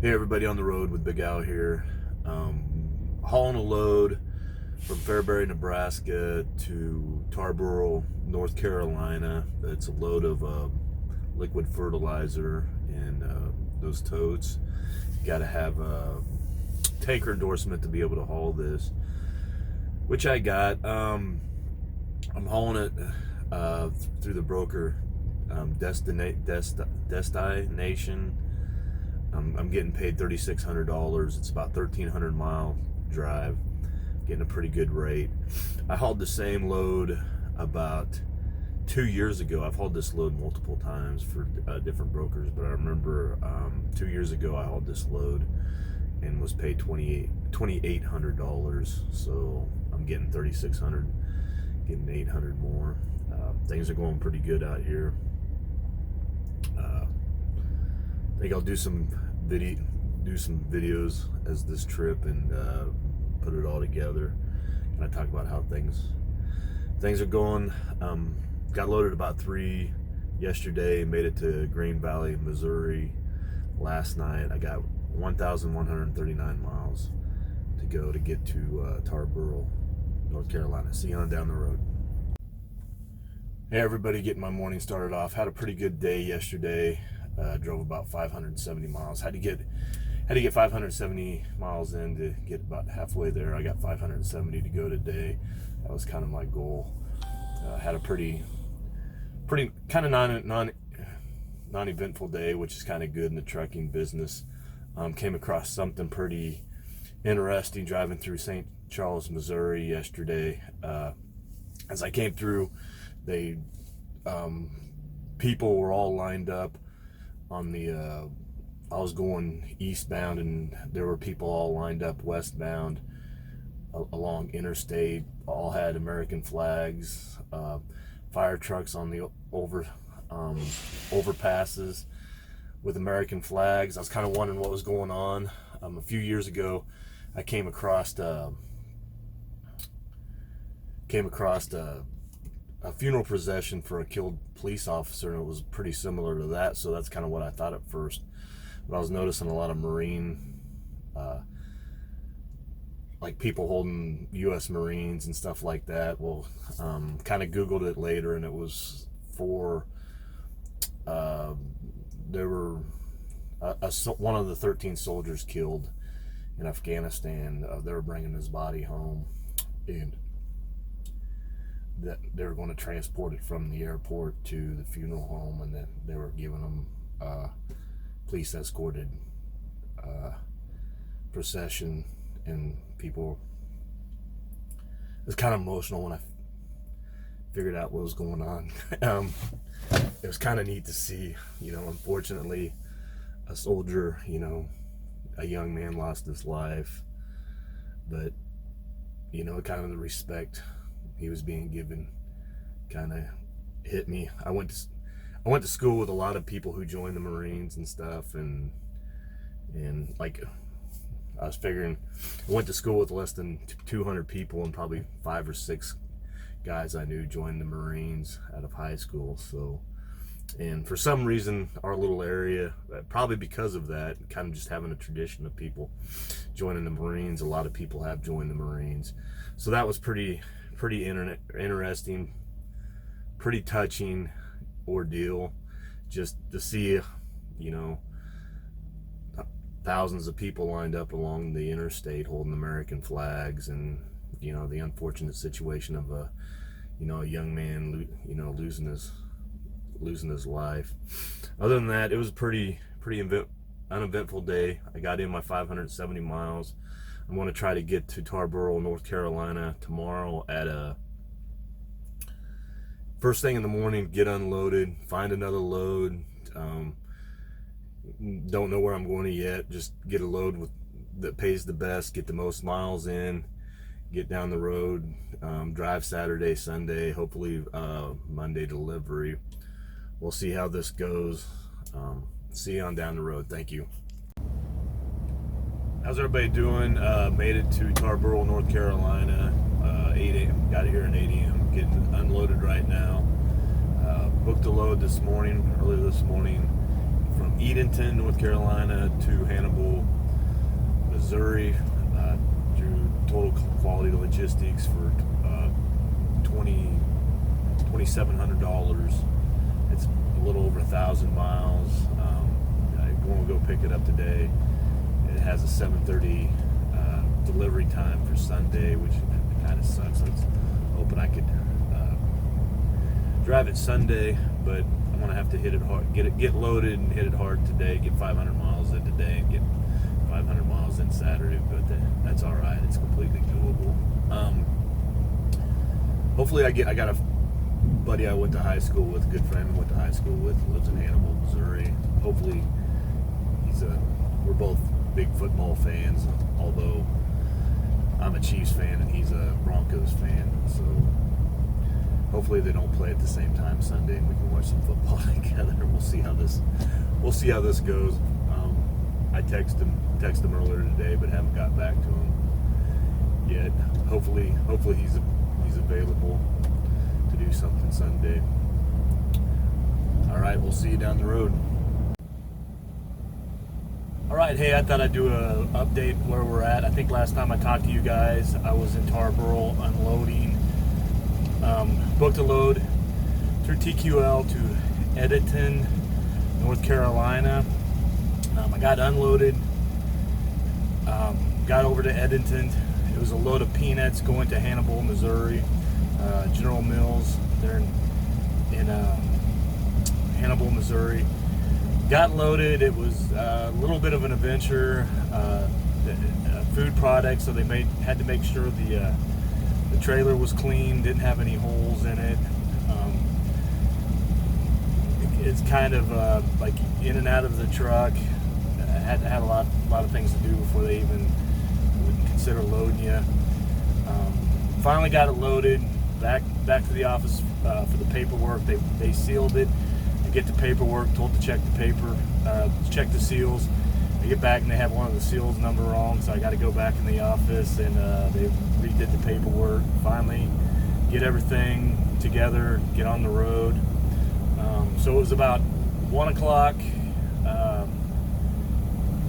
Hey everybody, on the road with Big Al here, hauling a load from Fairbury, Nebraska to Tarburo, North Carolina. It's a load of liquid fertilizer and those totes. You got to have a tanker endorsement to be able to haul this, which I got. I'm hauling it through the broker Destination. I'm getting paid $3,600. It's about 1,300 mile drive, getting a pretty good rate. I hauled the same load about 2 years ago. I've hauled this load multiple times for different brokers, but I remember 2 years ago I hauled this load and was paid $2,800. So I'm getting 3,600, getting 800 more. Things are going pretty good out here. I think I'll do some videos as this trip and put it all together. Kind of talk about how things are going. Got loaded about 3 yesterday. Made it to Green Valley, Missouri last night. I got 1,139 miles to go to get to Tarburo, North Carolina. See you on down the road. Hey everybody, getting my morning started off. Had a pretty good day yesterday. Drove about 570 miles. Had to get 570 miles in to get about halfway there. I got 570 to go today. That was kind of my goal. Had a pretty kind of non-eventful day, which is kind of good in the trucking business. Came across something pretty interesting driving through St. Charles, Missouri yesterday. As I came through, people were all lined up on the I was going eastbound, and there were people all lined up westbound along interstate. All had American flags, fire trucks on the overpasses with American flags. I was kind of wondering what was going on. A few years ago I came across a funeral procession for a killed police officer, and it was pretty similar to that, so that's kind of what I thought at first. But I was noticing a lot of Marine, like people holding U.S. Marines and stuff like that. Well, kind of Googled it later, and it was for, there were one of the 13 soldiers killed in Afghanistan. They were bringing his body home, and that they were going to transport it from the airport to the funeral home, and then they were giving them police escorted procession, and people, it was kind of emotional when I figured out what was going on. It was kind of neat to see, unfortunately a soldier, a young man lost his life, but kind of the respect he was being given kind of hit me. I went to school with a lot of people who joined the Marines and stuff, and like I was figuring, I went to school with less than 200 people, and probably 5 or 6 guys I knew joined the Marines out of high school. So, and for some reason our little area, probably because of that, kind of just having a tradition of people joining the Marines, a lot of people have joined the Marines. So that was pretty interesting, pretty touching ordeal, just to see, thousands of people lined up along the interstate holding American flags, and the unfortunate situation of a young man losing his life. Other than that, it was a pretty uneventful day. I got in my 570 miles. I'm going to try to get to Tarburo, North Carolina tomorrow at first thing in the morning, get unloaded, find another load. Don't know where I'm going to yet. Just get a load that pays the best, get the most miles in, get down the road, drive Saturday, Sunday, hopefully Monday delivery. We'll see how this goes. See you on down the road. Thank you. How's everybody doing? Made it to Tarburo, North Carolina, 8 a.m. Got here at 8 a.m. Getting unloaded right now. Booked a load early this morning from Edenton, North Carolina to Hannibal, Missouri, through Total Quality Logistics for $2,700. It's a little over 1,000 miles. I'm going to go pick it up today. It has a 7:30 delivery time for Sunday, which kind of sucks. I was hoping I could drive it Sunday, but I'm gonna have to hit it hard, get loaded and hit it hard today. Get 500 miles in today and get 500 miles in Saturday, but that's all right. It's completely doable. Hopefully, I got a buddy I went to high school with, a good friend I went to high school with, lives in Hannibal, Missouri. Hopefully, we're both big football fans, although I'm a Chiefs fan and he's a Broncos fan. So hopefully they don't play at the same time Sunday and we can watch some football together. We'll see how this goes. I texted him earlier today, but haven't got back to him yet. Hopefully he's available to do something Sunday. All right, we'll see you down the road. All right, hey, I thought I'd do an update where we're at. I think last time I talked to you guys, I was in Tarburo unloading. Booked a load through TQL to Edenton, North Carolina. I got unloaded, got over to Edenton. It was a load of peanuts going to Hannibal, Missouri. General Mills, they're in Hannibal, Missouri. Got loaded. It was a little bit of an adventure. Food products, so they had to make sure the trailer was clean, didn't have any holes in it. It's kind of like in and out of the truck. Had a lot of things to do before they even would consider loading you. Finally got it loaded. Back to the office for the paperwork. They sealed it. Get the paperwork, told to check the paper, check the seals. I get back and they have one of the seals number wrong, so I got to go back in the office and they redid the paperwork. Finally get everything together, get on the road. So it was about 1 o'clock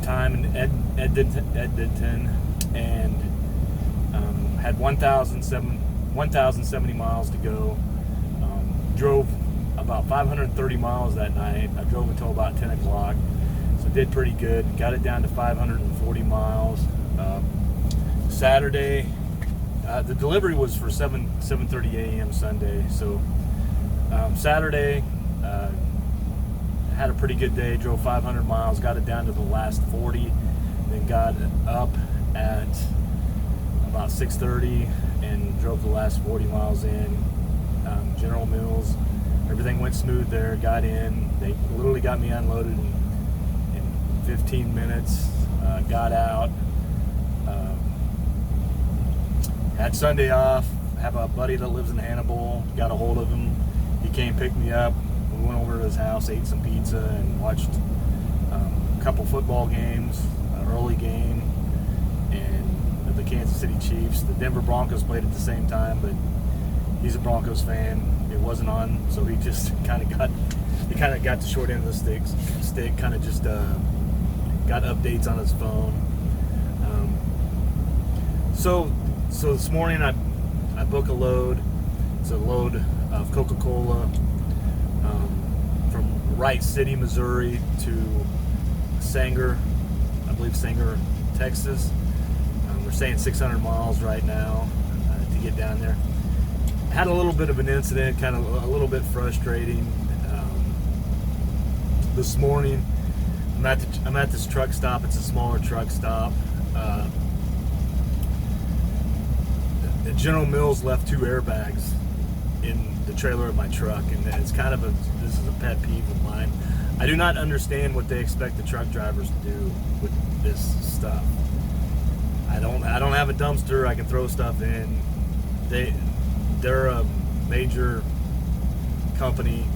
time in Edenton, and had 1,070 miles to go. Drove about 530 miles that night. I drove until about 10 o'clock, so did pretty good. Got it down to 540 miles. Saturday, the delivery was for 7:30 a.m. Sunday. So Saturday, had a pretty good day. Drove 500 miles, got it down to the last 40, then got up at about 6:30 and drove the last 40 miles in. General Mills. Everything went smooth there. Got in. They literally got me unloaded in 15 minutes. Got out. Had Sunday off. Have a buddy that lives in Hannibal. Got a hold of him. He came, picked me up. We went over to his house, ate some pizza, and watched a couple football games. An early game, and the Kansas City Chiefs. The Denver Broncos played at the same time, but he's a Broncos fan. It wasn't on, so he just kind of got the short end of the stick. Kind of just got updates on his phone. So this morning I book a load. It's a load of Coca-Cola from Wright City, Missouri to Sanger, I believe Sanger, Texas. We're saying 600 miles right now to get down there. Had a little bit of an incident, kind of a little bit frustrating. This morning, I'm at this truck stop. It's a smaller truck stop. General Mills left 2 airbags in the trailer of my truck, and it's kind of this is a pet peeve of mine. I do not understand what they expect the truck drivers to do with this stuff. I don't have a dumpster I can throw stuff in. They're a major company.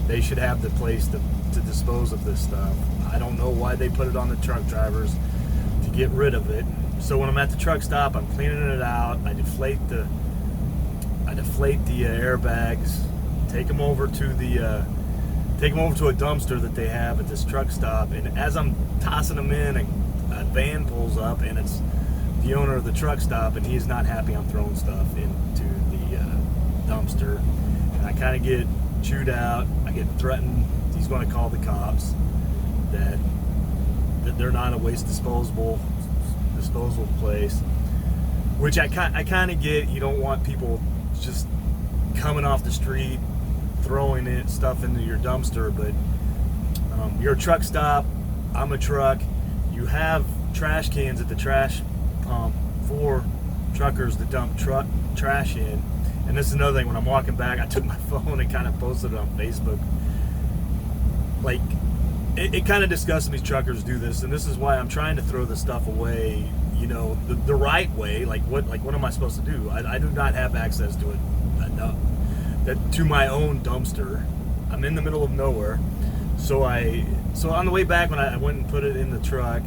They should have the place to dispose of this stuff. I don't know why they put it on the truck drivers to get rid of it. So when I'm at the truck stop, I'm cleaning it out. I deflate the airbags, take them over to take them over to a dumpster that they have at this truck stop. And as I'm tossing them in, a van pulls up, and it's the owner of the truck stop, and he's not happy I'm throwing stuff into the dumpster. And I kind of get chewed out. I get threatened. He's going to call the cops, that they're not a waste disposal place, which I kind of get. You don't want people just coming off the street throwing stuff into your dumpster, but you're a truck stop, I'm a truck. You have trash cans at the trash pump for truckers to dump trash in. And this is another thing. When I'm walking back, I took my phone and kind of posted it on Facebook. Like, it kind of disgusts me truckers do this, and this is why I'm trying to throw the stuff away, you know, the right way. Like what am I supposed to do? I do not have access to it. To my own dumpster. I'm in the middle of nowhere. So on the way back, when I went and put it in the truck,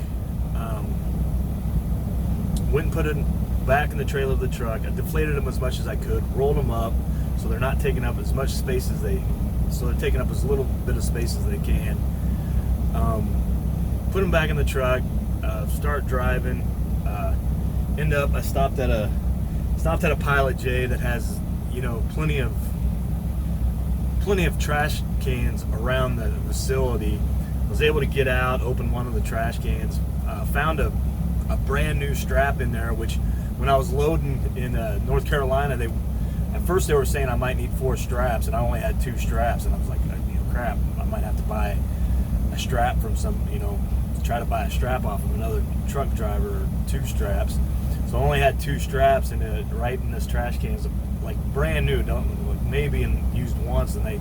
went and put it back in the trailer of the truck. I deflated them as much as I could, rolled them up so they're not taking up as much space so they're taking up as little bit of space as they can. Put them back in the truck, start driving. I stopped at a Pilot J that has, you know, plenty of trash cans around the facility. I was able to get out, open one of the trash cans, found a brand new strap in there, which when I was loading in North Carolina, at first they were saying I might need 4 straps, and I only had 2 straps, and I was like, you know, crap, I might have to buy a strap from try to buy a strap off of another truck driver, or 2 straps. So I only had 2 straps, and right in this trash can is like brand new, maybe used once, and they,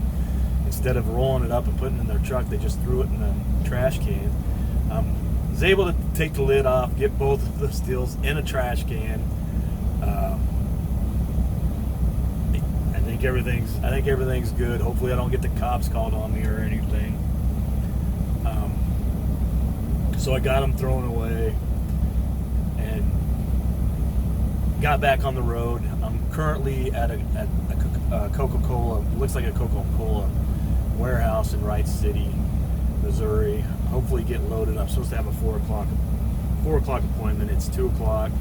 instead of rolling it up and putting it in their truck, they just threw it in the trash can. I was able to take the lid off, get both of the steels in a trash can. I think everything's good. Hopefully I don't get the cops called on me or anything. So I got them thrown away and got back on the road. I'm currently at a Coca-Cola, looks like a Coca-Cola warehouse in Wright City, Missouri. Hopefully get loaded. I'm supposed to have a 4 o'clock appointment. It's 2 o'clock.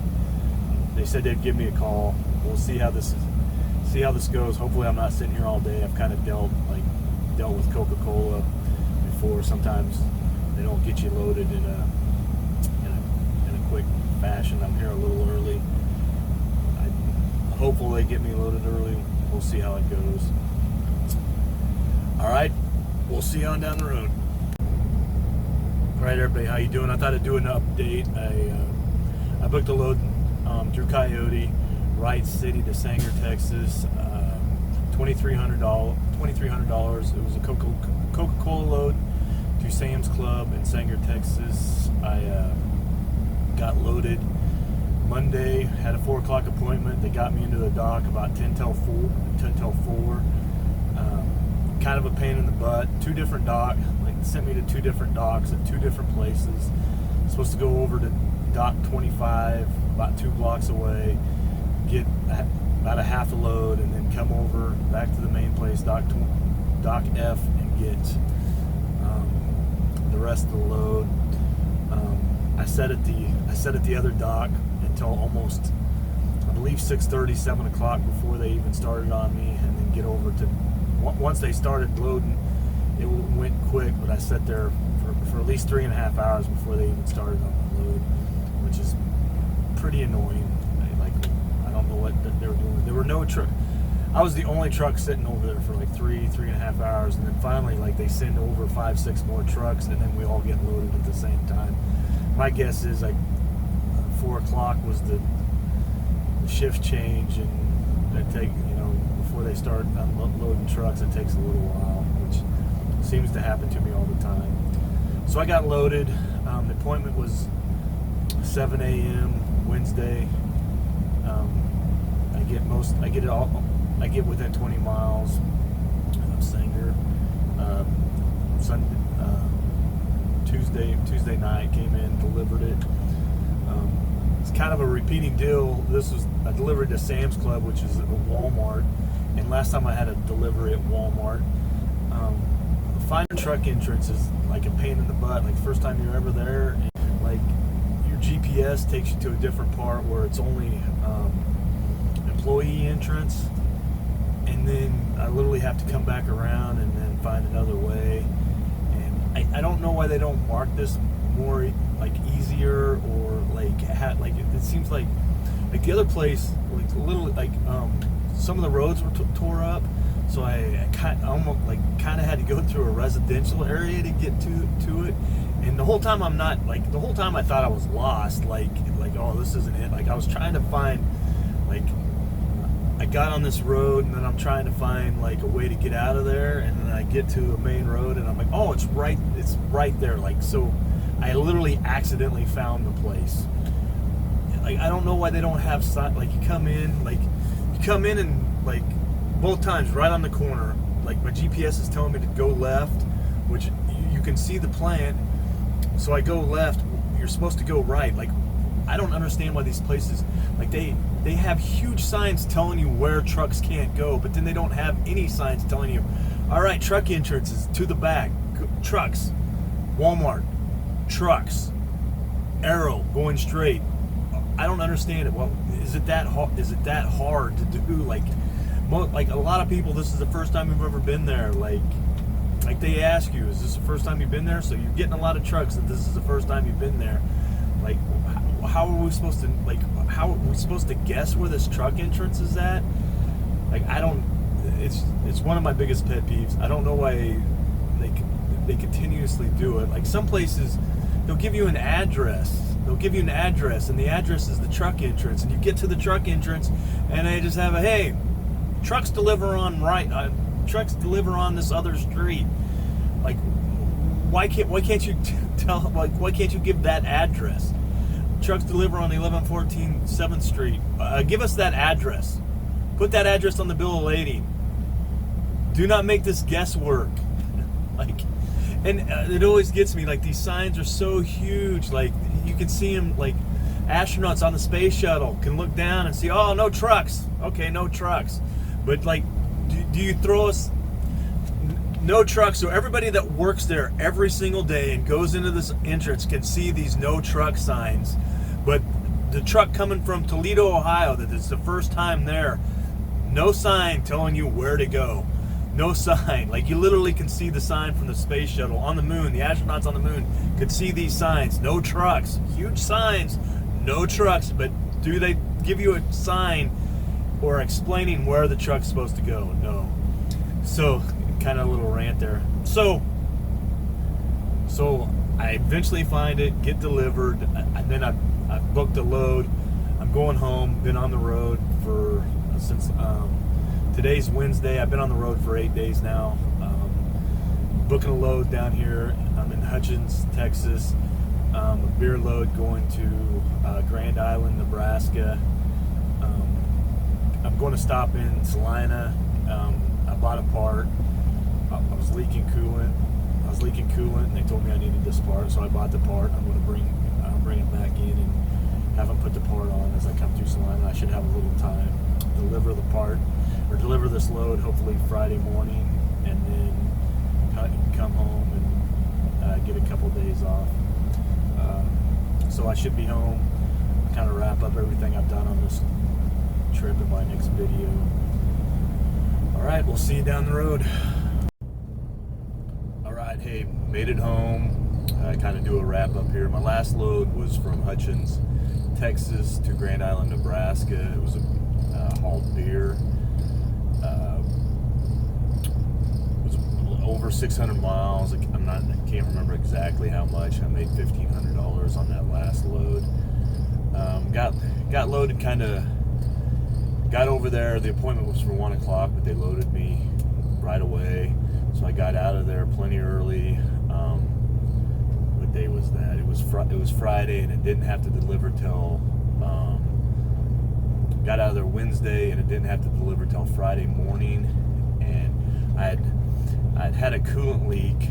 They said they'd give me a call. We'll see how this goes. Hopefully I'm not sitting here all day. I've kind of dealt with Coca-Cola before. Sometimes they don't get you loaded in a quick fashion. I'm here a little early. I'm hopeful they get me loaded early. We'll see how it goes. All right, we'll see you on down the road. All right, everybody, how you doing? I thought I'd do an update. I booked a load through Coyote, Wright City to Sanger, Texas. $2,300. It was a Coca-Cola load to Sam's Club in Sanger, Texas. I got loaded Monday, had a 4 o'clock appointment. They got me into the dock about 10 till 4. Kind of a pain in the butt. 2 different docks. Like, sent me to 2 different docks at 2 different places. Supposed to go over to dock 25, about 2 blocks away, get about a half a load, and then come over back to the main place, dock F, and get the rest of the load. I sat at the other dock until almost, I believe, 6:30, 7 o'clock before they even started on me, and then get over to. Once they started loading, it went quick, but I sat there for at least 3.5 hours before they even started on the load, which is pretty annoying. I don't know what they were doing. There were no truck. I was the only truck sitting over there for like 3.5 hours, and then finally, like, they send over 5, 6 more trucks, and then we all get loaded at the same time. My guess is like 4 o'clock was the shift change, and that before they start unloading trucks, it takes a little while, which seems to happen to me all the time. So I got loaded. The appointment was 7 a.m. Wednesday. I get within 20 miles of Sanger. Tuesday night, came in, delivered it. It's kind of a repeating deal. This was a delivery to Sam's Club, which is a Walmart. And last time I had a delivery at Walmart, finding truck entrance is like a pain in the butt. Like first time you're ever there, and like your GPS takes you to a different part where it's only employee entrance, and then I literally have to come back around and then find another way. And I don't know why they don't mark this more like easier, or like it seems like the other place, like a little like some of the roads were tore up, so I almost kind of had to go through a residential area to get to it. And the whole time I thought I was lost, like oh, this isn't it. Like I was trying to find, like I got on this road and then I'm trying to find like a way to get out of there, and then I get to a main road and I'm like, oh, it's right there. Like, so I literally accidentally found the place. Like, I don't know why they don't have like you come in and like both times right on the corner, like my GPS is telling me to go left, which you can see the plant, so I go left. You're supposed to go right. Like, I don't understand why these places, like they have huge signs telling you where trucks can't go, but then they don't have any signs telling you, all right, truck entrances to the back, trucks, Walmart, trucks, arrow going straight. I don't understand it. Well, is it that hard to do? Like a lot of people, this is the first time you've ever been there. Like they ask you, is this the first time you've been there? So you're getting a lot of trucks that this is the first time you've been there. Like, how are we supposed to guess where this truck entrance is at? Like, it's one of my biggest pet peeves. I don't know why they continuously do it. Like some places, they'll give you an address. And the address is the truck entrance, and you get to the truck entrance, and they just have hey, trucks deliver on this other street. Like, why can't you tell? Like, why can't you give that address? Trucks deliver on 1114 7th Street. Give us that address. Put that address on the bill of lading. Do not make this guesswork. Like, and it always gets me. Like, these signs are so huge. Like, you can see them. Like, astronauts on the space shuttle can look down and see, oh, no trucks. Okay, no trucks. But like, do you throw us no trucks? So everybody that works there every single day and goes into this entrance can see these no truck signs. But the truck coming from Toledo, Ohio, that it's the first time there, no sign telling you where to go. No sign. Like, you literally can see the sign from the space shuttle on the moon. The astronauts on the moon could see these signs. No trucks. Huge signs. No trucks. But do they give you a sign or explaining where the truck's supposed to go? No. So, kind of a little rant there. So I eventually find it, get delivered, and then I booked a load. I'm going home. Been on the road since today's Wednesday. I've been on the road for 8 days now. Booking a load down here. I'm in Hutchins, Texas. A beer load going to Grand Island, Nebraska. I'm going to stop in Salina. I bought a part. I was leaking coolant. And they told me I needed this part, so I bought the part. I'm going to bring it back in and have them put the part on as I come through Salina. I should have a little time to deliver the part, or deliver this load hopefully Friday morning, and then come home and get a couple days off. So I should be home, kind of wrap up everything I've done on this trip in my next video. Alright, we'll see you down the road. Alright, hey, made it home. I kind of do a wrap up here. My last load was from Hutchins, Texas to Grand Island, Nebraska. It was a hauled beer. It was over 600 miles. I can't remember exactly how much. I made $1,500 on that last load. Got loaded, kind of got over there. The appointment was for 1 o'clock, but they loaded me right away. So I got out of there plenty early. What day was that? It was Friday, and it didn't have to deliver till. Got out of there Wednesday, and it didn't have to deliver till Friday morning. And I'd had a coolant leak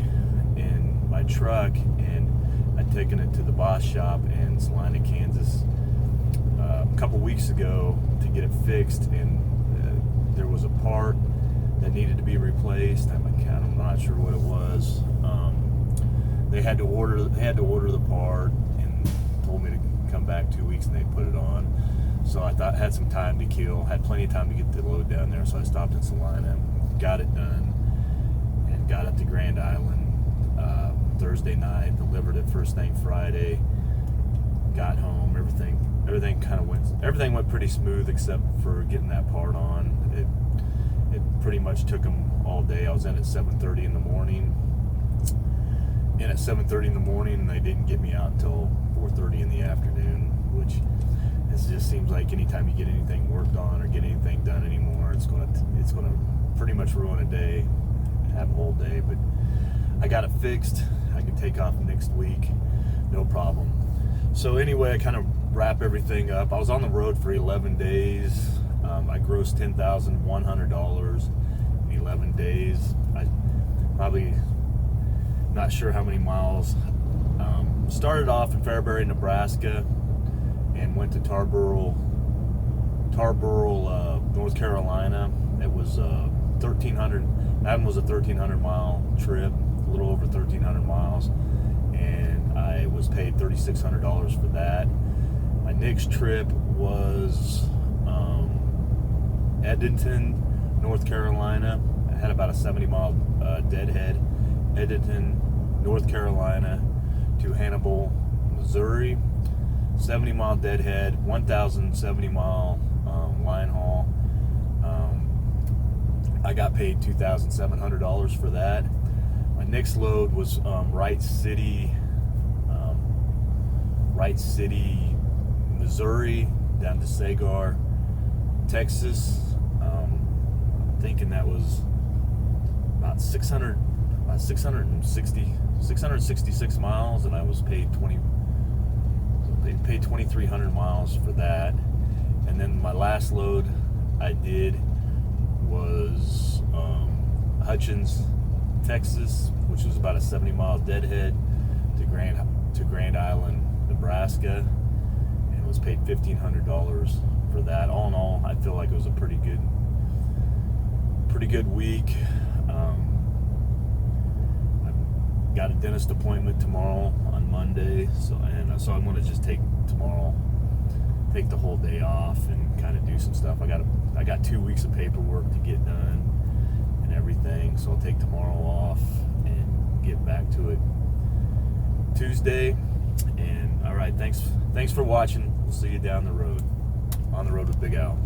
in my truck, and I'd taken it to the Boss shop in Salina, Kansas, a couple weeks ago to get it fixed, and there was a part that needed to be replaced. My I'm not sure what it was. They had to order the part and told me to come back 2 weeks, and they put it on. So I thought I had some time to kill, had plenty of time to get the load down there. So I stopped in Salina, got it done, and got up to Grand Island Thursday night. Delivered it first thing Friday. Got home. Everything went pretty smooth except for getting that part on. It pretty much took them all day. I was in at 7:30 in the morning. And at 7:30 in the morning, they didn't get me out until 4:30 in the afternoon, which it just seems like anytime you get anything worked on or get anything done anymore, it's gonna pretty much ruin a day, have a whole day. But I got it fixed. I can take off next week, no problem. So anyway, I kind of wrap everything up. I was on the road for 11 days. I grossed $10,100 in 11 days. I probably not sure how many miles. Started off in Fairbury, Nebraska, and went to Tarburo, North Carolina. It was 1,300. That one was a 1,300 mile trip, a little over 1,300 miles, and I was paid $3,600 for that. My next trip was Edenton, North Carolina. I had about a 70-mile deadhead. Edenton, North Carolina to Hannibal, Missouri. 70-mile deadhead, 1,070-mile line haul. I got paid $2,700 for that. My next load was Wright City, Missouri, down to Sagar, Texas. I'm thinking that was about 666 miles, and I was paid paid 2,300 miles for that. And then my last load I did was Hutchins, Texas, which was about a 70-mile deadhead to Grand Island, Nebraska, and was paid $1,500 for that. All in all, I feel like it was a pretty good week. I've got a dentist appointment tomorrow on Monday, so I'm going to just take the whole day off and kind of do some stuff. I got 2 weeks of paperwork to get done and everything, so I'll take tomorrow off and get back to it Tuesday. And all right, thanks for watching. We'll see you down the road, on the road with Big Al.